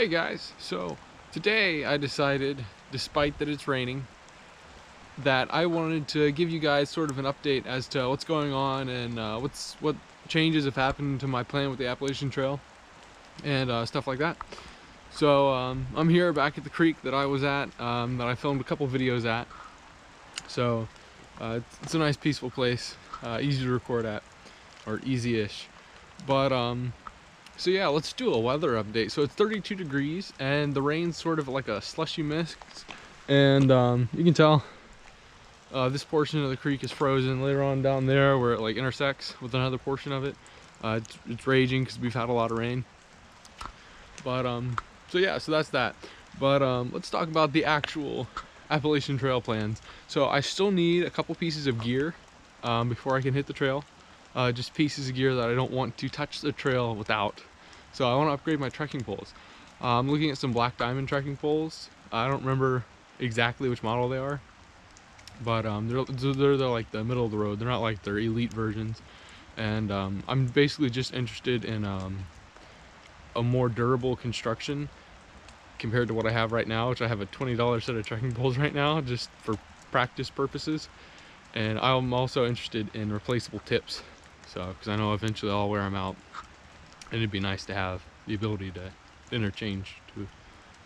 Hey guys, so today I decided, despite that it's raining, that I wanted to give you guys sort of an update as to what's going on and what changes have happened to my plan with the Appalachian Trail and stuff like that. So I'm here back at the creek that I was at, that I filmed a couple videos at. So it's a nice peaceful place, easy to record at, or easy-ish. But so yeah, let's do a weather update. So it's 32 degrees and the rain's sort of like a slushy mist, and you can tell this portion of the creek is frozen. Later on down there where it like intersects with another portion of it, it's raging because we've had a lot of rain. But so yeah, so that's that. But let's talk about the actual Appalachian Trail plans. So I still need a couple pieces of gear before I can hit the trail. Just pieces of gear that I don't want to touch the trail without. So I want to upgrade my trekking poles. I'm looking at some Black Diamond trekking poles. I don't remember exactly which model they are, but they're like the middle of the road. They're not like their elite versions. And I'm basically just interested in a more durable construction compared to what I have right now, which I have a $20 set of trekking poles right now just for practice purposes. And I'm also interested in replaceable tips. So, because I know eventually I'll wear them out, and it'd be nice to have the ability to interchange to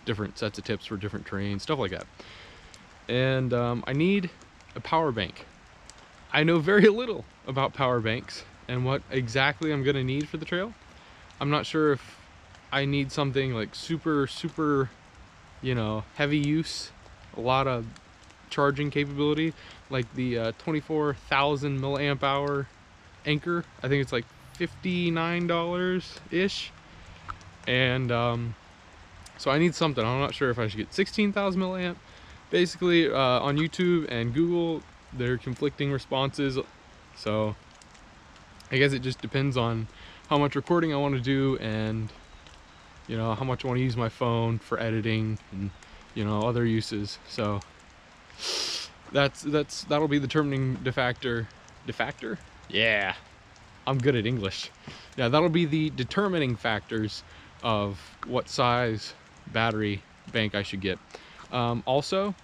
different sets of tips for different terrain, stuff like that. And I need a power bank. I know very little about power banks and what exactly I'm gonna need for the trail. I'm not sure if I need something like super, you know, heavy use, a lot of charging capability, like the 24,000 milliamp hour Anchor. I think it's like $59 ish, and so I need something. I'm not sure if I should get 16,000 milliamp. Basically on YouTube and Google there are conflicting responses, so I guess it just depends on how much recording I want to do, and you know how much I want to use my phone for editing and you know other uses. So that'll be the determining factor. Yeah, I'm good at English. Yeah, that'll be the determining factors of what size battery bank I should get. Also,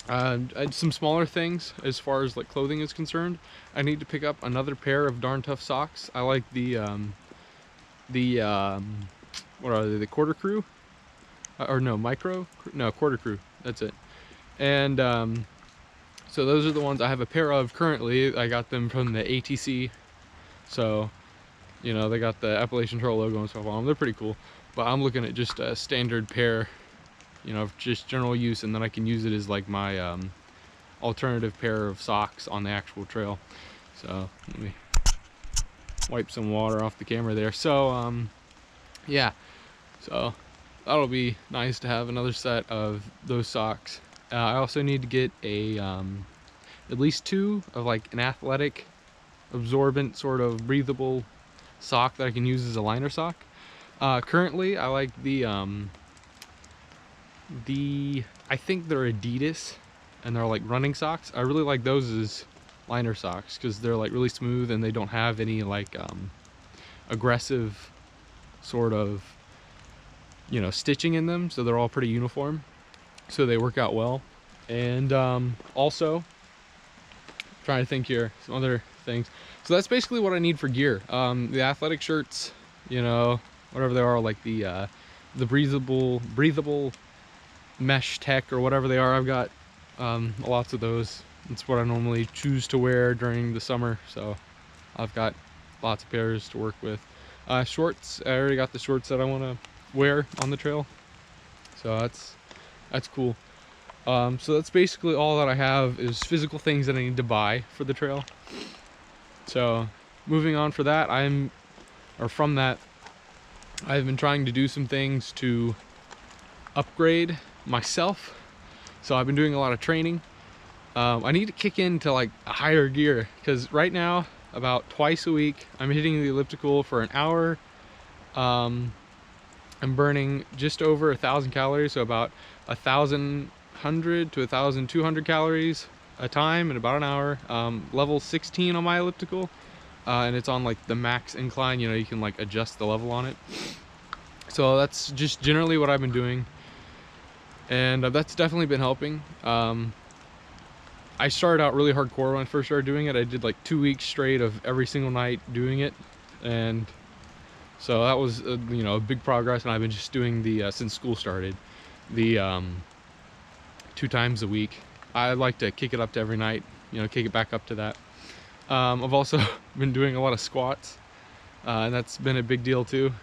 some smaller things as far as like clothing is concerned. I need to pick up another pair of Darn Tough socks. I like the what are they? The Quarter Crew, or no, Quarter Crew. That's it. And so those are the ones I have a pair of currently. I got them from the ATC. So, you know, they got the Appalachian Trail logo and stuff on them. They're pretty cool. But I'm looking at just a standard pair, you know, just general use, and then I can use it as like my alternative pair of socks on the actual trail. So let me wipe some water off the camera there. So yeah, so that'll be nice to have another set of those socks. I also need to get a at least two of like an athletic, absorbent, sort of breathable sock that I can use as a liner sock. Currently, I like the I think they're Adidas, and they're like running socks. I really like those as liner socks because they're like really smooth and they don't have any like aggressive sort of, you know, stitching in them, so they're all pretty uniform, so they work out well. And also trying to think here, some other things. So that's basically what I need for gear. The athletic shirts, you know, whatever they are, like the breathable mesh tech or whatever they are. I've got lots of those. It's what I normally choose to wear during the summer, so I've got lots of pairs to work with. Shorts, I already got the shorts that I want to wear on the trail, so that's cool. So that's basically all that I have is physical things that I need to buy for the trail. So moving on for that, from that, I've been trying to do some things to upgrade myself. So I've been doing a lot of training. I need to kick into like a higher gear, because right now about twice a week I'm hitting the elliptical for an hour. I'm burning just over 1,000 calories, so about 1,100 to 1,200 calories a time in about an hour. Level 16 on my elliptical, and it's on like the max incline. You know, you can like adjust the level on it. So that's just generally what I've been doing, and that's definitely been helping. I started out really hardcore when I first started doing it. I did like 2 weeks straight of every single night doing it, and so that was you know, a big progress. And I've been just doing the since school started, the 2 times a week. I like to kick it up to every night, you know, kick it back up to that. I've also been doing a lot of squats, and that's been a big deal too.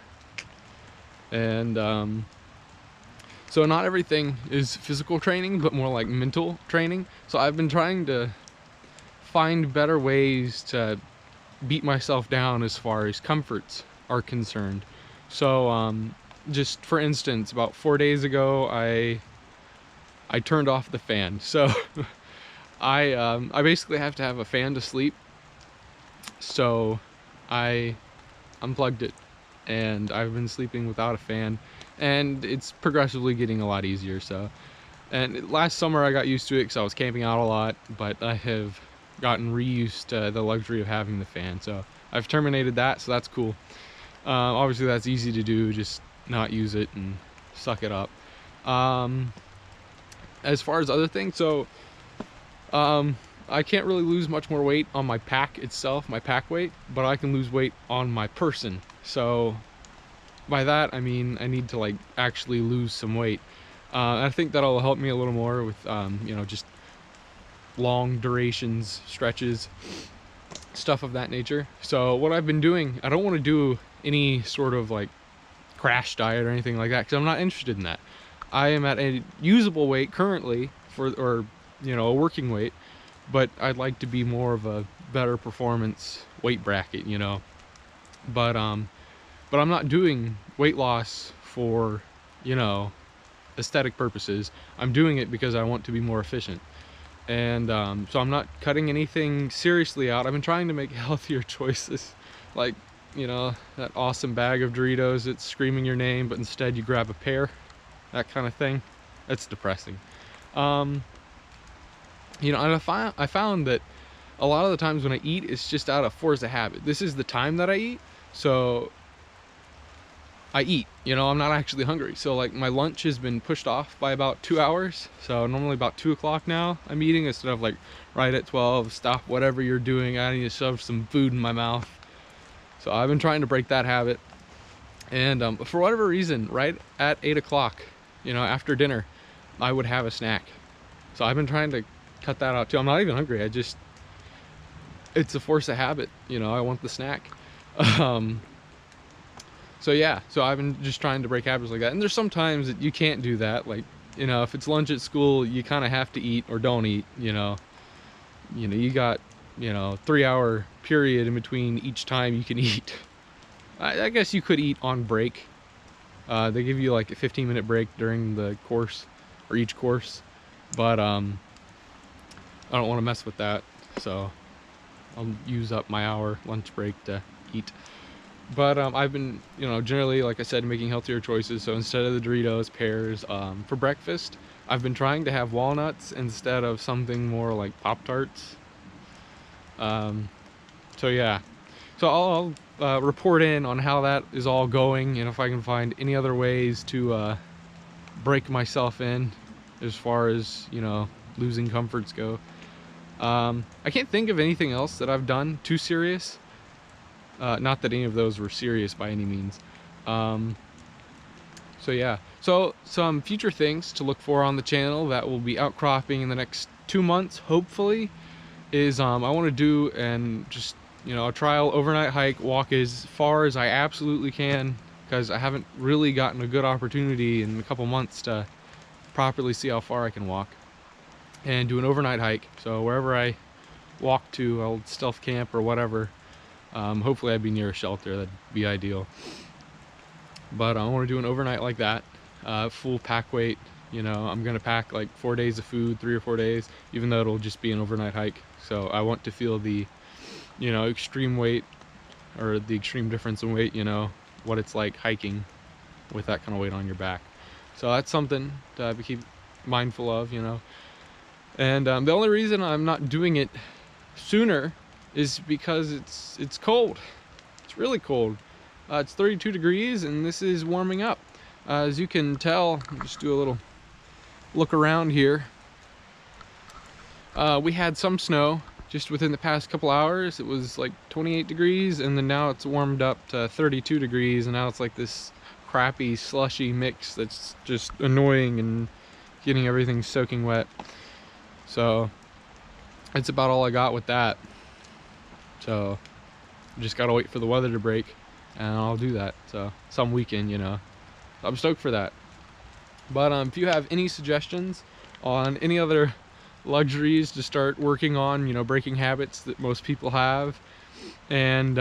And so not everything is physical training, but more like mental training. So I've been trying to find better ways to beat myself down as far as comforts are concerned. So just for instance, about 4 days ago, I turned off the fan. So I basically have to have a fan to sleep. So I unplugged it, and I've been sleeping without a fan, and it's progressively getting a lot easier. So, and last summer I got used to it because I was camping out a lot, but I have gotten reused to the luxury of having the fan. So I've terminated that, so that's cool. Obviously that's easy to do, just not use it and suck it up. As far as other things, so I can't really lose much more weight on my pack itself, my pack weight, but I can lose weight on my person. So by that I mean I need to like actually lose some weight. I think that'll help me a little more with you know, just long durations, stretches, stuff of that nature. So what I've been doing, I don't want to do any sort of like crash diet or anything like that, because I'm not interested in that. I am at a usable weight currently for, or you know, a working weight, but I'd like to be more of a better performance weight bracket, you know. But I'm not doing weight loss for, you know, aesthetic purposes. I'm doing it because I want to be more efficient. And so I'm not cutting anything seriously out. I've been trying to make healthier choices, like, you know, that awesome bag of Doritos that's screaming your name, but instead you grab a pear, that kind of thing. That's depressing. You know, and I found that a lot of the times when I eat, it's just out of force of habit. This is the time that I eat, so I eat, you know, I'm not actually hungry. So like my lunch has been pushed off by about 2 hours. So normally about 2 o'clock now I'm eating, instead of like right at 12, stop whatever you're doing, I need to shove some food in my mouth. So I've been trying to break that habit. And for whatever reason, right at 8 o'clock, you know, after dinner, I would have a snack. So I've been trying to cut that out too. I'm not even hungry, it's a force of habit, you know, I want the snack. So yeah, so I've been just trying to break habits like that. And there's sometimes that you can't do that. Like, you know, if it's lunch at school, you kind of have to eat or don't eat, you know. You got, you know, 3-hour period in between each time you can eat. I guess you could eat on break. They give you like a 15-minute break during the course, or each course. But I don't want to mess with that. So I'll use up my hour lunch break to eat. But I've been, you know, generally, like I said, making healthier choices. So instead of the Doritos, pears, for breakfast, I've been trying to have walnuts instead of something more like Pop-Tarts. So yeah, so I'll report in on how that is all going, and if I can find any other ways to break myself in as far as, you know, losing comforts go. I can't think of anything else that I've done too serious. Not that any of those were serious by any means. So yeah, so some future things to look for on the channel that will be outcropping in the next 2 months, hopefully, is I want to do just, you know, a trial overnight hike, walk as far as I absolutely can, because I haven't really gotten a good opportunity in a couple months to properly see how far I can walk, and do an overnight hike. So wherever I walk to, I'll stealth camp or whatever. Hopefully I'd be near a shelter, that'd be ideal. But I want to do an overnight like that, full pack weight. You know, I'm gonna pack like 4 days of food, 3 or 4 days, even though it'll just be an overnight hike. So I want to feel the, you know, extreme weight, or the extreme difference in weight, you know, what it's like hiking with that kind of weight on your back. So that's something to keep mindful of, you know. And the only reason I'm not doing it sooner is because it's cold. It's really cold. It's 32 degrees and this is warming up. As you can tell, I'll just do a little look around here. We had some snow just within the past couple hours. It was like 28 degrees, and then now it's warmed up to 32 degrees, and now it's like this crappy slushy mix that's just annoying and getting everything soaking wet. So that's about all I got with that. So just gotta wait for the weather to break, and I'll do that. So some weekend, you know. I'm stoked for that. But if you have any suggestions on any other luxuries to start working on, you know, breaking habits that most people have, and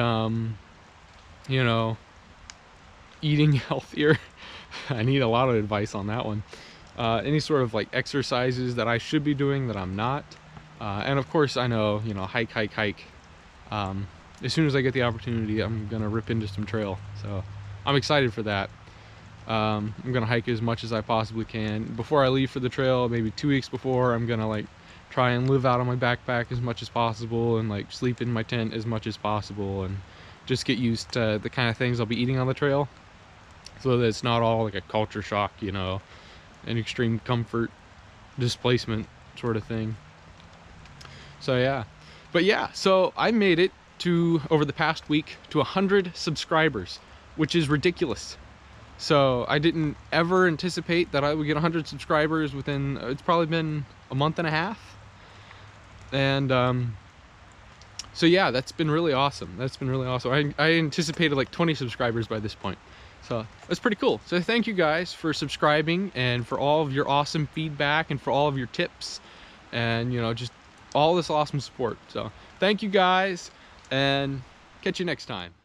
you know, eating healthier, I need a lot of advice on that one. Any sort of like exercises that I should be doing that I'm not, and of course I know, you know, hike. As soon as I get the opportunity, I'm gonna rip into some trail, so I'm excited for that. I'm gonna hike as much as I possibly can before I leave for the trail. Maybe 2 weeks before, I'm gonna like try and live out on my backpack as much as possible, and like sleep in my tent as much as possible, and just get used to the kind of things I'll be eating on the trail, so that it's not all like a culture shock, you know, an extreme comfort displacement sort of thing. So yeah, but yeah, so I made it to, over the past week, to 100 subscribers, which is ridiculous. So I didn't ever anticipate that I would get 100 subscribers within, it's probably been a month and a half. And so yeah, that's been really awesome. That's been really awesome. I anticipated like 20 subscribers by this point. So that's pretty cool. So thank you guys for subscribing, and for all of your awesome feedback, and for all of your tips, and you know, just all this awesome support. So thank you guys, and catch you next time.